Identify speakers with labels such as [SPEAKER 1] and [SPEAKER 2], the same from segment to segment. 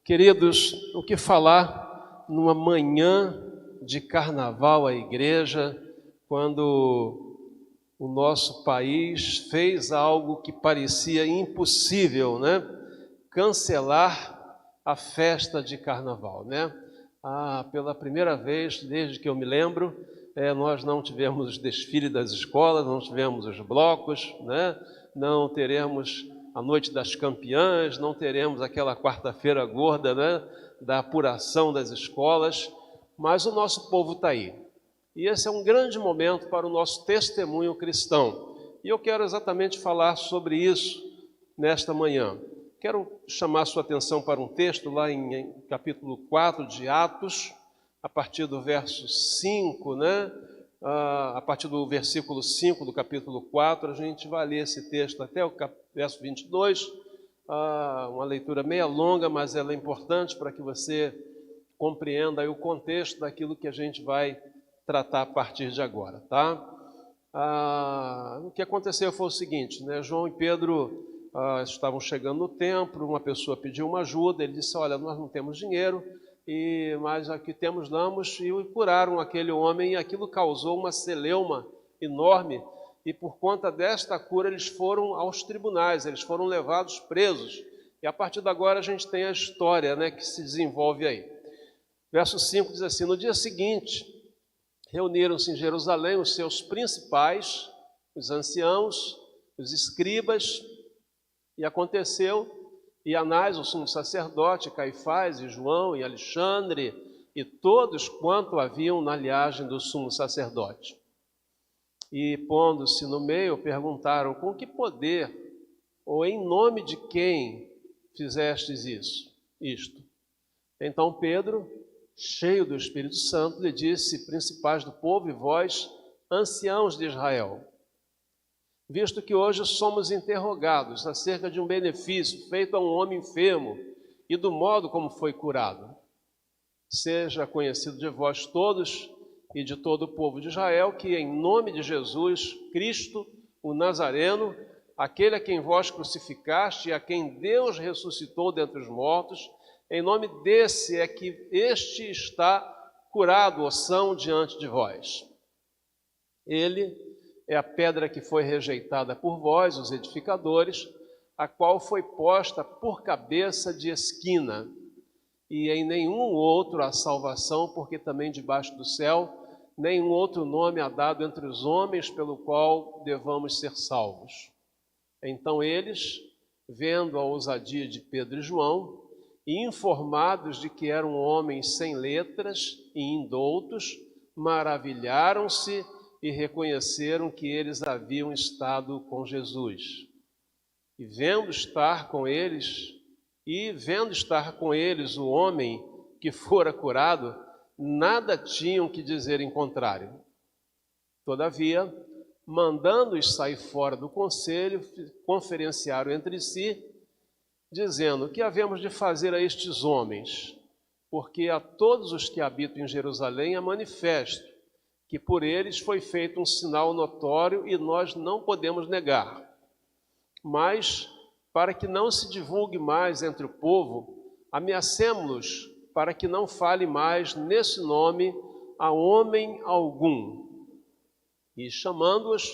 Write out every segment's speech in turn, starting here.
[SPEAKER 1] Queridos, o que falar numa manhã de carnaval à igreja, quando o nosso país fez algo que parecia impossível, né? Cancelar a festa de carnaval, né? Pela primeira vez, desde que eu me lembro, nós não tivemos desfile das escolas, não tivemos os blocos, né? Não teremos a noite das campeãs, não teremos aquela quarta-feira gorda, né? Da apuração das escolas, mas o nosso povo está aí. E esse é um grande momento para o nosso testemunho cristão. E eu quero exatamente falar sobre isso nesta manhã. Quero chamar sua atenção para um texto lá em capítulo 4 de Atos, a partir do verso 5, né? A partir do versículo 5 do capítulo 4, a gente vai ler esse texto até o verso 22, uma leitura meia longa, mas ela é importante para que você compreenda aí o contexto daquilo que a gente vai tratar a partir de agora, tá? O que aconteceu foi o seguinte, né? João e Pedro estavam chegando no templo, uma pessoa pediu uma ajuda, ele disse, olha, nós não temos dinheiro, mas aqui temos damos, e curaram aquele homem, e aquilo causou uma celeuma enorme, e por conta desta cura eles foram aos tribunais, eles foram levados presos, e a partir de agora a gente tem a história, né, que se desenvolve aí. Verso 5 diz assim, no dia seguinte, reuniram-se em Jerusalém os seus principais, os anciãos, os escribas, e aconteceu, e Anás, o sumo sacerdote, Caifás, e João, e Alexandre, e todos quanto haviam na linhagem do sumo sacerdote. E pondo-se no meio, perguntaram, com que poder, ou em nome de quem fizestes isto? Então Pedro, cheio do Espírito Santo, lhe disse, principais do povo e vós, anciãos de Israel, visto que hoje somos interrogados acerca de um benefício feito a um homem enfermo e do modo como foi curado. Seja conhecido de vós todos e de todo o povo de Israel que em nome de Jesus Cristo, o Nazareno, aquele a quem vós crucificaste e a quem Deus ressuscitou dentre os mortos, em nome desse é que este está curado ou são diante de vós. Ele é a pedra que foi rejeitada por vós, os edificadores, a qual foi posta por cabeça de esquina, e em nenhum outro há salvação, porque também debaixo do céu, nenhum outro nome há dado entre os homens pelo qual devamos ser salvos. Então eles, vendo a ousadia de Pedro e João, e informados de que eram homens sem letras e indoutos, maravilharam-se e reconheceram que eles haviam estado com Jesus. E vendo estar com eles o homem que fora curado, nada tinham que dizer em contrário. Todavia, mandando-os sair fora do conselho, conferenciaram entre si, dizendo, o que havemos de fazer a estes homens? Porque a todos os que habitam em Jerusalém é manifesto que por eles foi feito um sinal notório e nós não podemos negar. Mas, para que não se divulgue mais entre o povo, ameacemo-los para que não fale mais nesse nome a homem algum. E chamando-os,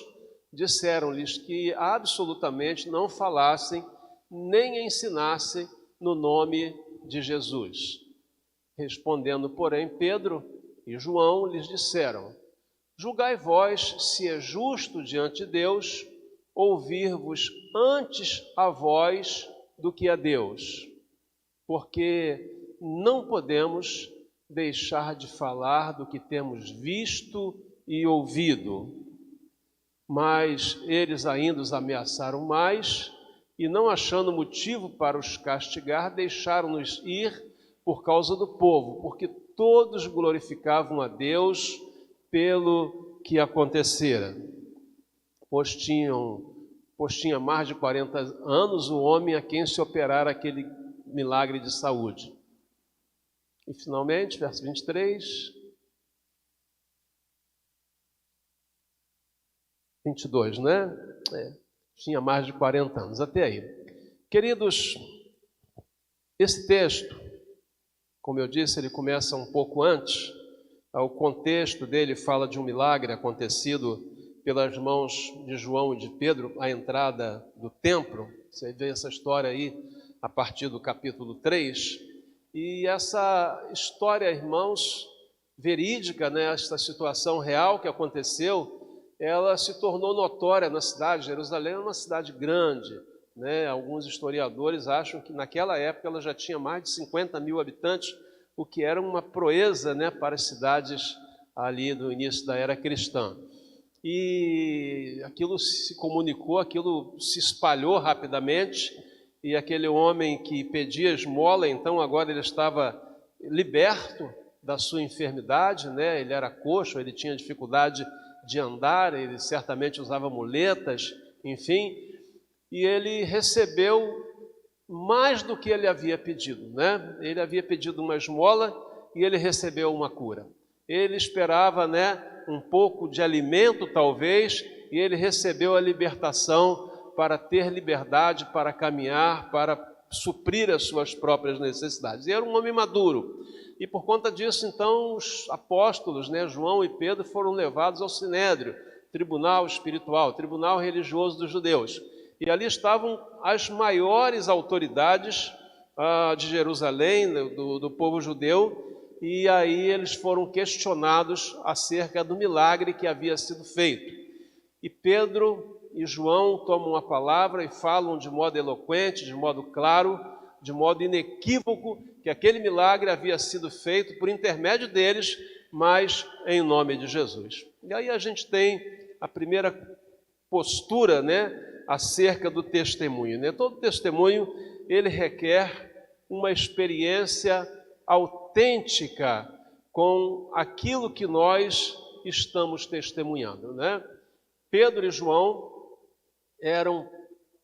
[SPEAKER 1] disseram-lhes que absolutamente não falassem nem ensinassem no nome de Jesus. Respondendo, porém, Pedro e João lhes disseram, julgai vós se é justo diante de Deus ouvir-vos antes a vós do que a Deus, porque não podemos deixar de falar do que temos visto e ouvido. Mas eles ainda os ameaçaram mais e, não achando motivo para os castigar, deixaram-nos ir por causa do povo, porque todos glorificavam a Deus pelo que acontecera. Pois tinha mais de 40 anos o homem a quem se operara aquele milagre de saúde. E finalmente, verso 23, 22, né? Tinha mais de 40 anos, até aí. Queridos, esse texto Como eu disse, ele começa um pouco antes. O contexto dele fala de um milagre acontecido pelas mãos de João e de Pedro, à entrada do templo. Você vê essa história aí a partir do capítulo 3. E essa história, irmãos, verídica, né, esta situação real que aconteceu, ela se tornou notória na cidade. Jerusalém é uma cidade grande, né? Alguns historiadores acham que naquela época ela já tinha mais de 50 mil habitantes, o que era uma proeza, né, para as cidades ali do início da era cristã. E aquilo se comunicou, aquilo se espalhou rapidamente, e aquele homem que pedia esmola, então agora ele estava liberto da sua enfermidade, né? Ele era coxo, ele tinha dificuldade de andar, ele certamente usava muletas, enfim, e ele recebeu mais do que ele havia pedido, né? Ele havia pedido uma esmola e ele recebeu uma cura. Ele esperava, né, um pouco de alimento talvez, e ele recebeu a libertação para ter liberdade, para caminhar, para suprir as suas próprias necessidades. E era um homem maduro. E por conta disso, então, os apóstolos, né, João e Pedro, foram levados ao Sinédrio, tribunal espiritual, tribunal religioso dos judeus. E ali estavam as maiores autoridades de Jerusalém, do povo judeu, e aí eles foram questionados acerca do milagre que havia sido feito. E Pedro e João tomam a palavra e falam de modo eloquente, de modo claro, de modo inequívoco, que aquele milagre havia sido feito por intermédio deles, mas em nome de Jesus. E aí a gente tem a primeira postura, né, acerca do testemunho, né? Todo testemunho, ele requer uma experiência autêntica com aquilo que nós estamos testemunhando, né? Pedro e João eram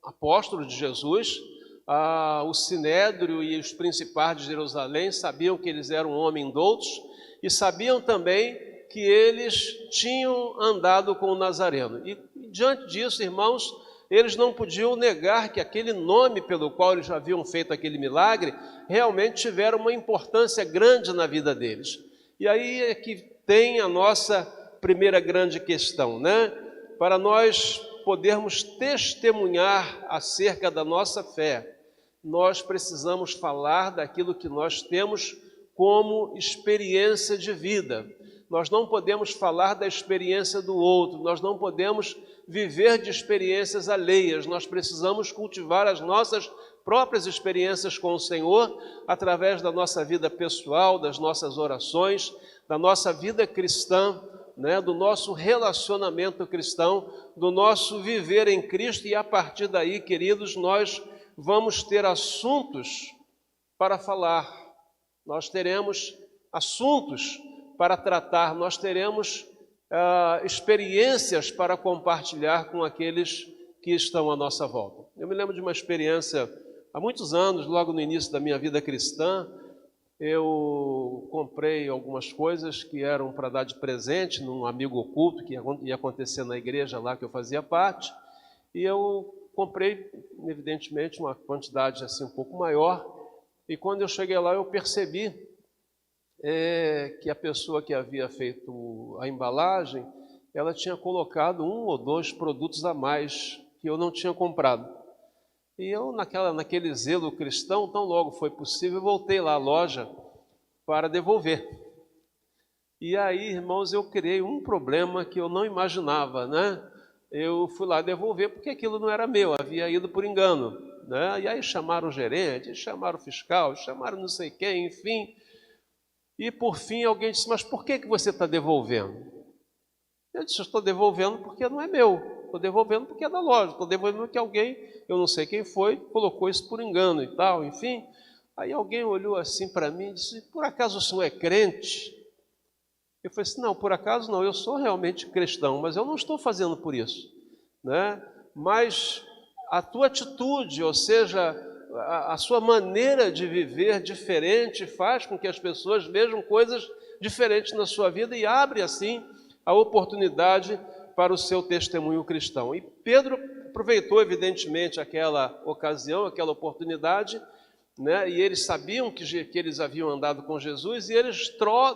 [SPEAKER 1] apóstolos de Jesus. O Sinédrio e os principais de Jerusalém sabiam que eles eram homens doutos e sabiam também que eles tinham andado com o Nazareno. E diante disso, irmãos, eles não podiam negar que aquele nome pelo qual eles haviam feito aquele milagre realmente tiveram uma importância grande na vida deles. E aí é que tem a nossa primeira grande questão, né? Para nós podermos testemunhar acerca da nossa fé, nós precisamos falar daquilo que nós temos como experiência de vida. Nós não podemos falar da experiência do outro, nós não podemos viver de experiências alheias, nós precisamos cultivar as nossas próprias experiências com o Senhor através da nossa vida pessoal, das nossas orações, da nossa vida cristã, né, do nosso relacionamento cristão, do nosso viver em Cristo, e a partir daí, queridos, nós vamos ter assuntos para falar, nós teremos assuntos para tratar, nós teremos experiências para compartilhar com aqueles que estão à nossa volta. Eu me lembro de uma experiência há muitos anos, logo no início da minha vida cristã. Eu comprei algumas coisas que eram para dar de presente num amigo oculto que ia acontecer na igreja lá que eu fazia parte, e eu comprei, evidentemente, uma quantidade assim um pouco maior, e quando eu cheguei lá eu percebi que a pessoa que havia feito a embalagem, ela tinha colocado 1 ou 2 produtos a mais que eu não tinha comprado. E eu, naquele zelo cristão, tão logo foi possível, voltei lá à loja para devolver. E aí, irmãos, eu criei um problema que eu não imaginava, né? Eu fui lá devolver porque aquilo não era meu, havia ido por engano, né? E aí chamaram o gerente, chamaram o fiscal, chamaram não sei quem, enfim. E por fim alguém disse, mas por que você está devolvendo? Eu disse, eu estou devolvendo porque não é meu, estou devolvendo porque é da loja, estou devolvendo porque alguém, eu não sei quem foi, colocou isso por engano e tal, enfim. Aí alguém olhou assim para mim e disse, por acaso o senhor é crente? Eu falei assim, não, por acaso não, eu sou realmente cristão, mas eu não estou fazendo por isso, né? Mas a tua atitude, ou seja, a sua maneira de viver diferente faz com que as pessoas vejam coisas diferentes na sua vida e abre assim a oportunidade para o seu testemunho cristão. E Pedro aproveitou evidentemente aquela ocasião, aquela oportunidade, né? E eles sabiam que eles haviam andado com Jesus, e eles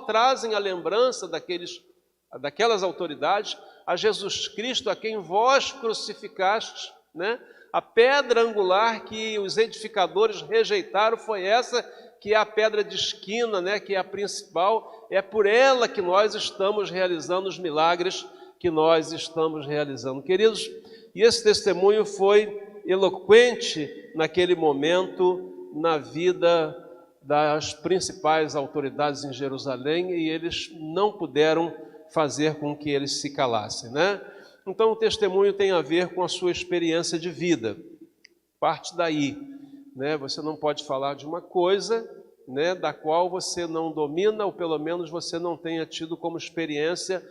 [SPEAKER 1] trazem a lembrança daquelas autoridades a Jesus Cristo, a quem vós crucificastes, né? A pedra angular que os edificadores rejeitaram foi essa, que é a pedra de esquina, né? Que é a principal, é por ela que nós estamos realizando os milagres que nós estamos realizando. Queridos, e esse testemunho foi eloquente naquele momento na vida das principais autoridades em Jerusalém, e eles não puderam fazer com que eles se calassem, né? Então o testemunho tem a ver com a sua experiência de vida, parte daí, né? Você não pode falar de uma coisa, né, da qual você não domina, ou pelo menos você não tenha tido como experiência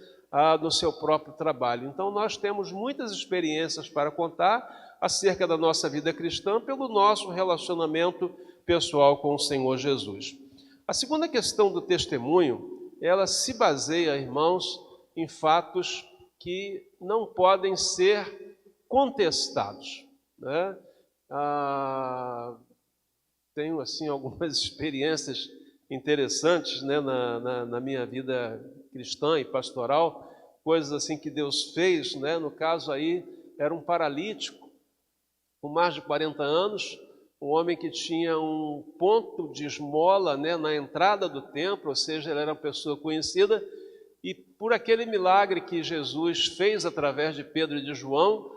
[SPEAKER 1] no seu próprio trabalho. Então nós temos muitas experiências para contar acerca da nossa vida cristã pelo nosso relacionamento pessoal com o Senhor Jesus. A segunda questão do testemunho, ela se baseia, irmãos, em fatos que não podem ser contestados, né? Tenho assim algumas experiências interessantes, né, na minha vida cristã e pastoral, coisas assim que Deus fez, né? No caso aí era um paralítico com mais de 40 anos, um homem que tinha um ponto de esmola, né, na entrada do templo, ou seja, ele era uma pessoa conhecida, e por aquele milagre que Jesus fez através de Pedro e de João,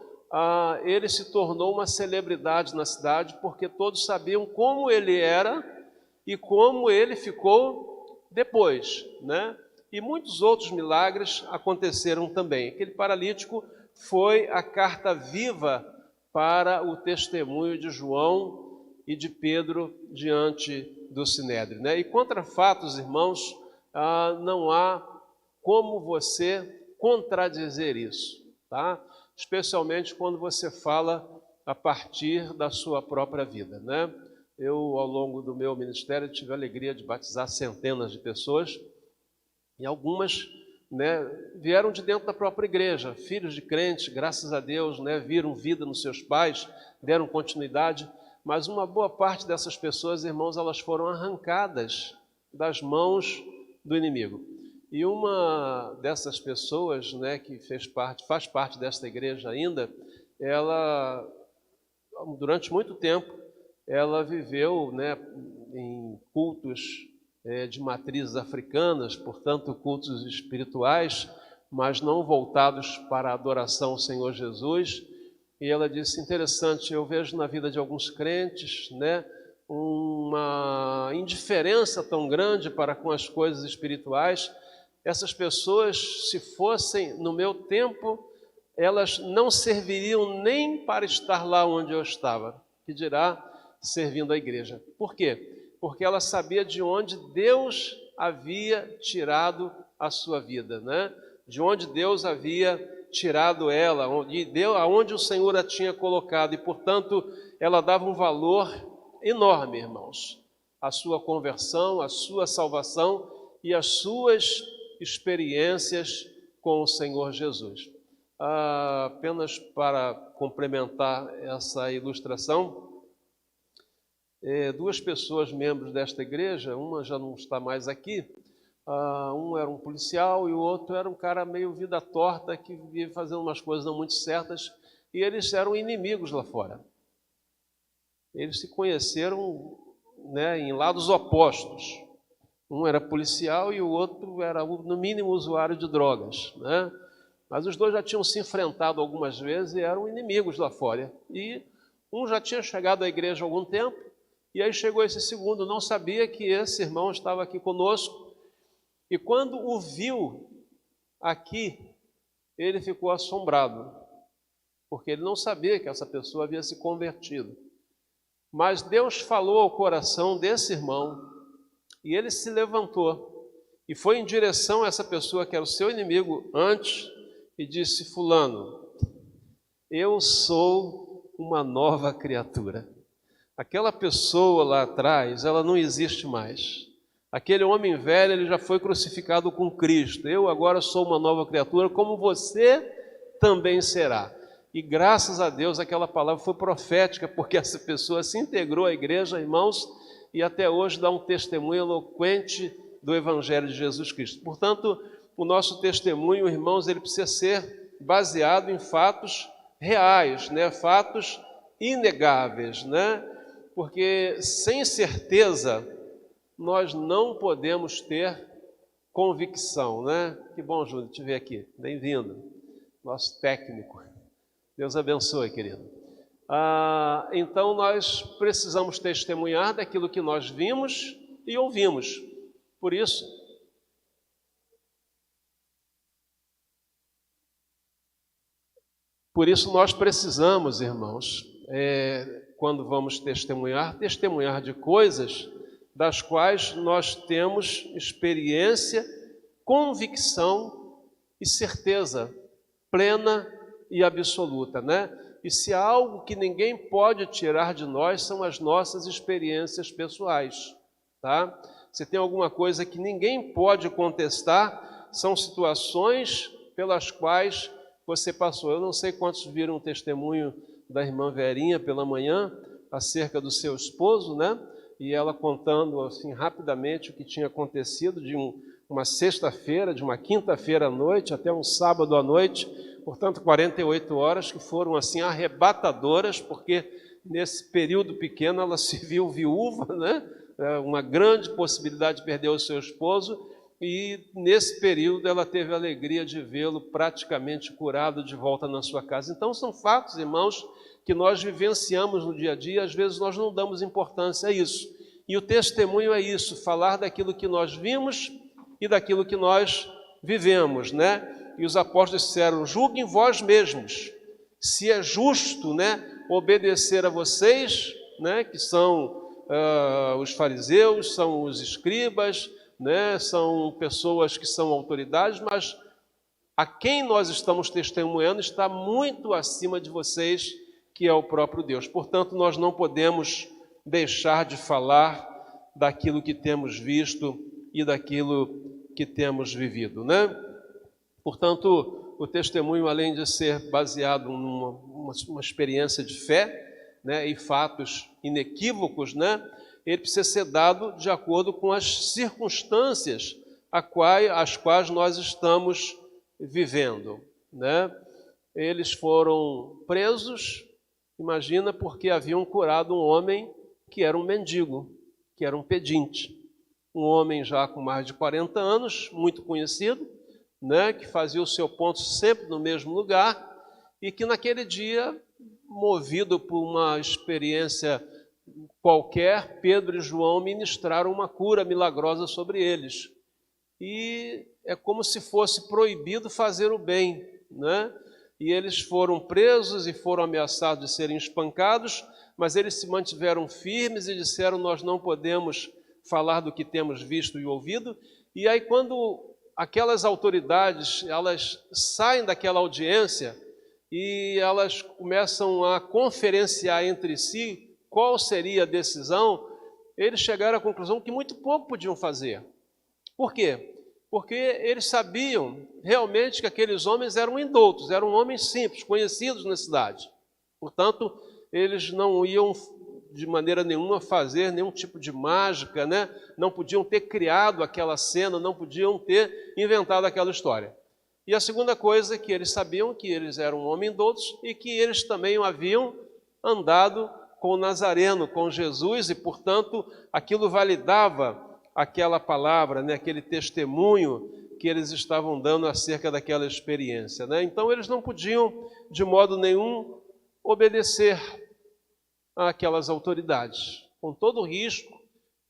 [SPEAKER 1] ele se tornou uma celebridade na cidade, porque todos sabiam como ele era e como ele ficou depois, né? E muitos outros milagres aconteceram também. Aquele paralítico foi a carta viva para o testemunho de João e de Pedro diante do Sinédrio, né? E contra fatos, irmãos, não há como você contradizer isso, tá? Especialmente quando você fala a partir da sua própria vida, né? Eu, ao longo do meu ministério, tive a alegria de batizar centenas de pessoas, e algumas, né, vieram de dentro da própria igreja, filhos de crentes, graças a Deus, né, viram vida nos seus pais, deram continuidade, mas uma boa parte dessas pessoas, irmãos, elas foram arrancadas das mãos do inimigo. E uma dessas pessoas, né, que faz parte desta igreja ainda, ela, durante muito tempo, ela viveu, né, em cultos de matrizes africanas, portanto cultos espirituais, mas não voltados para a adoração ao Senhor Jesus. E ela disse, interessante, eu vejo na vida de alguns crentes, né, uma indiferença tão grande para com as coisas espirituais. Essas pessoas, se fossem no meu tempo, elas não serviriam nem para estar lá onde eu estava, que dirá servindo a igreja. Por quê? Porque ela sabia de onde Deus havia tirado a sua vida, né? De onde Deus havia tirado ela, aonde o Senhor a tinha colocado, e portanto ela dava um valor enorme, irmãos, à sua conversão, à sua salvação e às suas experiências com o Senhor Jesus. Apenas para complementar essa ilustração, duas pessoas, membros desta igreja, uma já não está mais aqui, um era um policial e o outro era um cara meio vida torta, que vivia fazendo umas coisas não muito certas, e eles eram inimigos lá fora. Eles se conheceram, né, em lados opostos. Um era policial e o outro era, no mínimo, usuário de drogas, né? Mas os dois já tinham se enfrentado algumas vezes e eram inimigos lá fora. E um já tinha chegado à igreja há algum tempo, e aí chegou esse segundo, não sabia que esse irmão estava aqui conosco, e quando o viu aqui, ele ficou assombrado, porque ele não sabia que essa pessoa havia se convertido. Mas Deus falou ao coração desse irmão, e ele se levantou e foi em direção a essa pessoa que era o seu inimigo antes e disse, fulano, eu sou uma nova criatura. Aquela pessoa lá atrás, ela não existe mais. Aquele homem velho, ele já foi crucificado com Cristo. Eu agora sou uma nova criatura, como você também será. E graças a Deus aquela palavra foi profética, porque essa pessoa se integrou à igreja, irmãos, e até hoje dá um testemunho eloquente do Evangelho de Jesus Cristo. Portanto, o nosso testemunho, irmãos, ele precisa ser baseado em fatos reais, né? Fatos inegáveis, né? Porque sem certeza nós não podemos ter convicção, né? Que bom, Júlio, te ver aqui. Bem-vindo, nosso técnico. Deus abençoe, querido. Então nós precisamos testemunhar daquilo que nós vimos e ouvimos. Por isso, nós precisamos, irmãos, quando vamos testemunhar de coisas das quais nós temos experiência, convicção e certeza plena e absoluta, né? E se há algo que ninguém pode tirar de nós, são as nossas experiências pessoais, tá? Se tem alguma coisa que ninguém pode contestar, são situações pelas quais você passou. Eu não sei quantos viram o testemunho da irmã Verinha pela manhã, acerca do seu esposo, né? E ela contando assim rapidamente o que tinha acontecido de uma sexta-feira, de uma quinta-feira à noite até um sábado à noite, portanto 48 horas que foram assim arrebatadoras, porque nesse período pequeno ela se viu viúva, né? Uma grande possibilidade de perder o seu esposo, e nesse período ela teve a alegria de vê-lo praticamente curado de volta na sua casa. Então são fatos, irmãos, que nós vivenciamos no dia a dia, às vezes nós não damos importância a isso. E o testemunho é isso, falar daquilo que nós vimos e daquilo que nós vivemos, né? E os apóstolos disseram, julguem vós mesmos, se é justo, né, obedecer a vocês, né, que são os fariseus, são os escribas, né, são pessoas que são autoridades, mas a quem nós estamos testemunhando está muito acima de vocês, que é o próprio Deus. Portanto, nós não podemos deixar de falar daquilo que temos visto e daquilo que temos vivido, né? Portanto, o testemunho, além de ser baseado numa experiência de fé, né, e fatos inequívocos, né, ele precisa ser dado de acordo com as circunstâncias as quais nós estamos vivendo, né? Eles foram presos, imagina, porque haviam curado um homem que era um mendigo, que era um pedinte. Um homem já com mais de 40 anos, muito conhecido, né, que fazia o seu ponto sempre no mesmo lugar, e que naquele dia, movido por uma experiência qualquer, Pedro e João ministraram uma cura milagrosa sobre eles. E é como se fosse proibido fazer o bem, né? E eles foram presos e foram ameaçados de serem espancados, mas eles se mantiveram firmes e disseram, nós não podemos falar do que temos visto e ouvido. E aí quando aquelas autoridades, elas saem daquela audiência e elas começam a conferenciar entre si qual seria a decisão, eles chegaram à conclusão que muito pouco podiam fazer. Por quê? Porque eles sabiam realmente que aqueles homens eram indoutos, eram homens simples, conhecidos na cidade. Portanto, eles não iam de maneira nenhuma fazer nenhum tipo de mágica, né? Não podiam ter criado aquela cena, não podiam ter inventado aquela história. E a segunda coisa é que eles sabiam que eles eram homens indoutos e que eles também haviam andado com o Nazareno, com Jesus, e portanto aquilo validava aquela palavra, né? Aquele testemunho que eles estavam dando acerca daquela experiência, né? Então eles não podiam de modo nenhum obedecer àquelas autoridades. Com todo o risco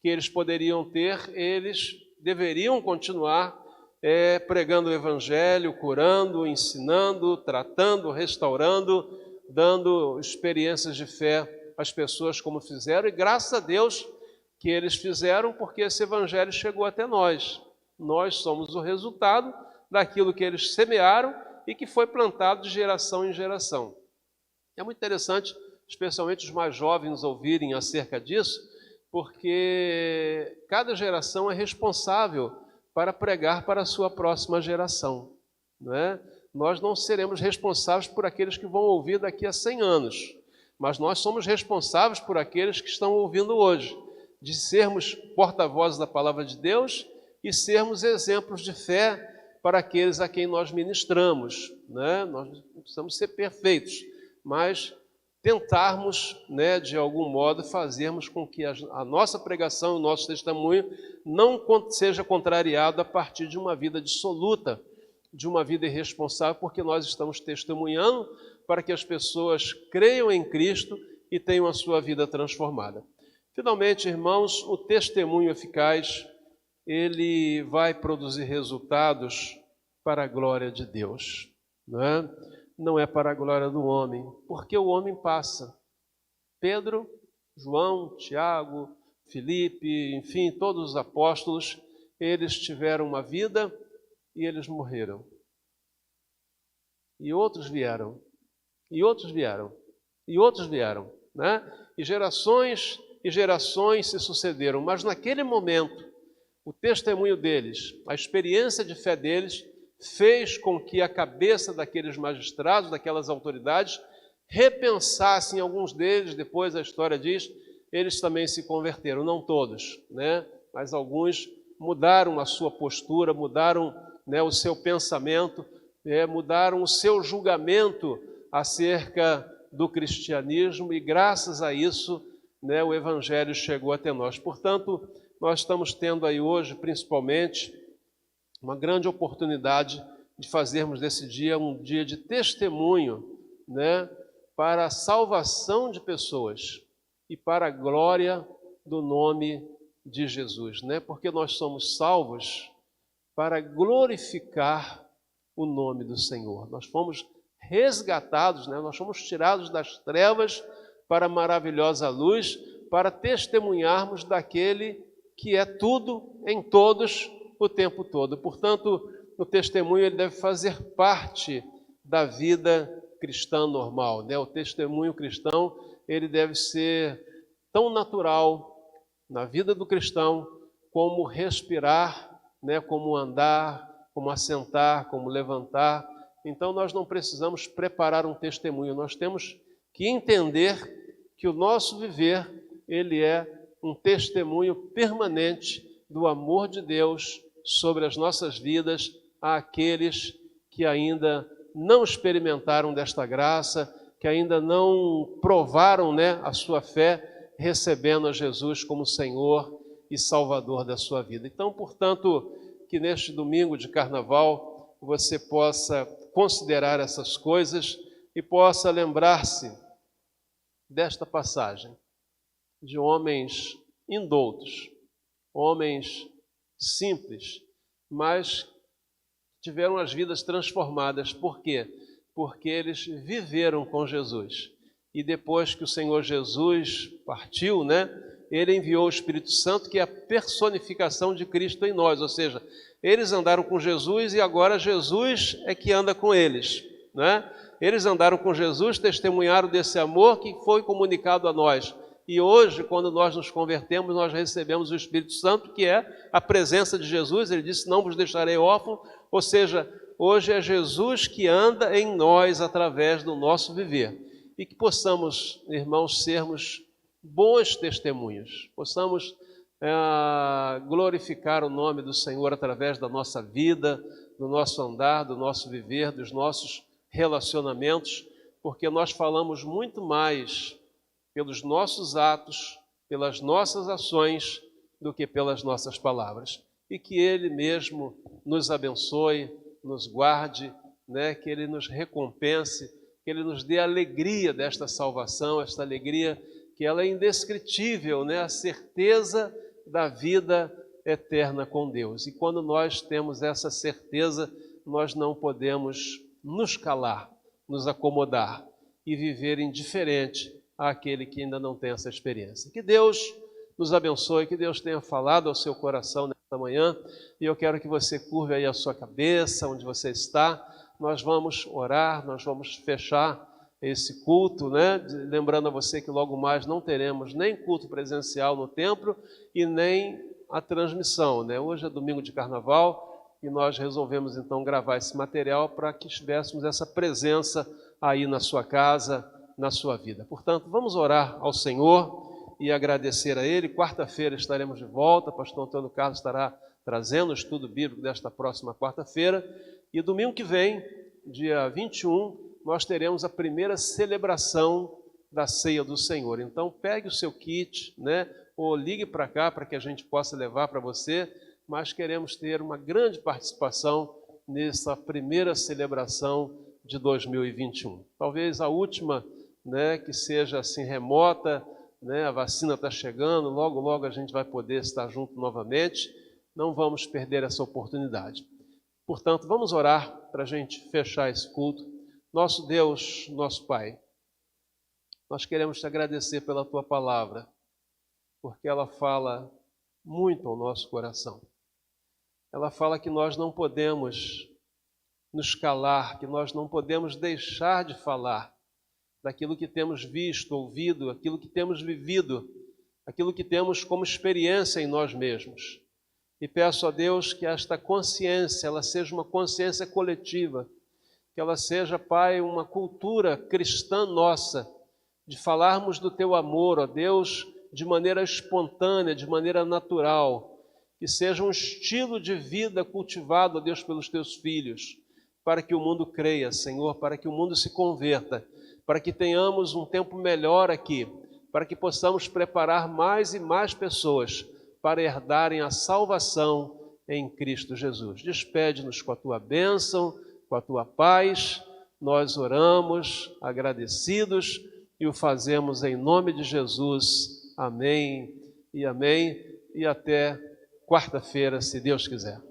[SPEAKER 1] que eles poderiam ter, eles deveriam continuar pregando o Evangelho, curando, ensinando, tratando, restaurando, dando experiências de fé às pessoas como fizeram, e graças a Deus que eles fizeram, porque esse Evangelho chegou até nós. Nós somos o resultado daquilo que eles semearam e que foi plantado de geração em geração. É muito interessante, especialmente os mais jovens ouvirem acerca disso, porque cada geração é responsável para pregar para a sua próxima geração, não é? Nós não seremos responsáveis por aqueles que vão ouvir daqui a 100 anos, mas nós somos responsáveis por aqueles que estão ouvindo hoje, de sermos porta-vozes da palavra de Deus e sermos exemplos de fé para aqueles a quem nós ministramos, né? Nós não precisamos ser perfeitos, mas tentarmos, né, de algum modo, fazermos com que a nossa pregação, o nosso testemunho, não seja contrariado a partir de uma vida dissoluta, de uma vida irresponsável, porque nós estamos testemunhando para que as pessoas creiam em Cristo e tenham a sua vida transformada. Finalmente, irmãos, o testemunho eficaz, ele vai produzir resultados para a glória de Deus, não é? Não é para a glória do homem, porque o homem passa. Pedro, João, Tiago, Filipe, enfim, todos os apóstolos, eles tiveram uma vida e eles morreram. E outros vieram, e outros vieram, e outros vieram, né? E gerações se sucederam, mas naquele momento, o testemunho deles, a experiência de fé deles, fez com que a cabeça daqueles magistrados, daquelas autoridades, repensassem. Alguns deles, depois a história diz, eles também se converteram, não todos, né? Mas alguns mudaram a sua postura, mudaram, né, o seu pensamento, mudaram o seu julgamento acerca do cristianismo e graças a isso, né, o Evangelho chegou até nós. Portanto, nós estamos tendo aí hoje, principalmente, uma grande oportunidade de fazermos desse dia um dia de testemunho, né, para a salvação de pessoas e para a glória do nome de Jesus, né? Porque nós somos salvos para glorificar o nome do Senhor. Nós fomos resgatados, né? Nós fomos tirados das trevas para a maravilhosa luz, para testemunharmos daquele que é tudo em todos o tempo todo. Portanto, o testemunho ele deve fazer parte da vida cristã normal, né? O testemunho cristão ele deve ser tão natural na vida do cristão como respirar, né? Como andar, como assentar, como levantar. Então nós não precisamos preparar um testemunho, nós temos que entender que o nosso viver ele é um testemunho permanente do amor de Deus sobre as nossas vidas àqueles que ainda não experimentaram desta graça, que ainda não provaram, né, a sua fé, recebendo a Jesus como Senhor e Salvador da sua vida. Então, portanto, que neste domingo de Carnaval você possa considerar essas coisas e possa lembrar-se desta passagem de homens indoutos, homens simples, mas tiveram as vidas transformadas. Por quê? Porque eles viveram com Jesus. E depois que o Senhor Jesus partiu, né, ele enviou o Espírito Santo, que é a personificação de Cristo em nós. Ou seja, eles andaram com Jesus e agora Jesus é que anda com eles, né? Eles andaram com Jesus, testemunharam desse amor que foi comunicado a nós. E hoje, quando nós nos convertemos, nós recebemos o Espírito Santo, que é a presença de Jesus. Ele disse, não vos deixarei órfão. Ou seja, hoje é Jesus que anda em nós através do nosso viver. E que possamos, irmãos, sermos bons testemunhos. Possamos glorificar o nome do Senhor através da nossa vida, do nosso andar, do nosso viver, dos nossos relacionamentos, porque nós falamos muito mais pelos nossos atos, pelas nossas ações, do que pelas nossas palavras. E que Ele mesmo nos abençoe, nos guarde, né? Que Ele nos recompense, que Ele nos dê a alegria desta salvação, esta alegria que ela é indescritível, né? A certeza da vida eterna com Deus. E quando nós temos essa certeza, nós não podemos nos calar, nos acomodar e viver indiferente àquele que ainda não tem essa experiência. Que Deus nos abençoe, que Deus tenha falado ao seu coração nesta manhã, e eu quero que você curve aí a sua cabeça, onde você está. Nós vamos orar, nós vamos fechar esse culto, né? Lembrando a você que logo mais não teremos nem culto presencial no templo e nem a transmissão, né? Hoje é domingo de Carnaval, e nós resolvemos então gravar esse material para que tivéssemos essa presença aí na sua casa, na sua vida. Portanto, vamos orar ao Senhor e agradecer a Ele. Quarta-feira estaremos de volta, pastor Antônio Carlos estará trazendo o estudo bíblico desta próxima quarta-feira, e domingo que vem, dia 21, nós teremos a primeira celebração da ceia do Senhor. Então pegue o seu kit, ou ligue para cá para que a gente possa levar para você, mas queremos ter uma grande participação nessa primeira celebração de 2021. Talvez a última, que seja assim remota, a vacina está chegando, logo, logo a gente vai poder estar junto novamente. Não vamos perder essa oportunidade. Portanto, vamos orar para a gente fechar esse culto. Nosso Deus, nosso Pai, nós queremos te agradecer pela Tua palavra, porque ela fala muito ao nosso coração. Ela fala que nós não podemos nos calar, que nós não podemos deixar de falar daquilo que temos visto, ouvido, aquilo que temos vivido, aquilo que temos como experiência em nós mesmos. E peço a Deus que esta consciência, ela seja uma consciência coletiva, que ela seja, Pai, uma cultura cristã nossa, de falarmos do Teu amor, ó Deus, de maneira espontânea, de maneira natural, que seja um estilo de vida cultivado, ó Deus, pelos Teus filhos, para que o mundo creia, Senhor, para que o mundo se converta, para que tenhamos um tempo melhor aqui, para que possamos preparar mais e mais pessoas para herdarem a salvação em Cristo Jesus. Despede-nos com a Tua bênção, com a Tua paz. Nós oramos agradecidos e o fazemos em nome de Jesus. Amém e amém. E até quarta-feira, se Deus quiser.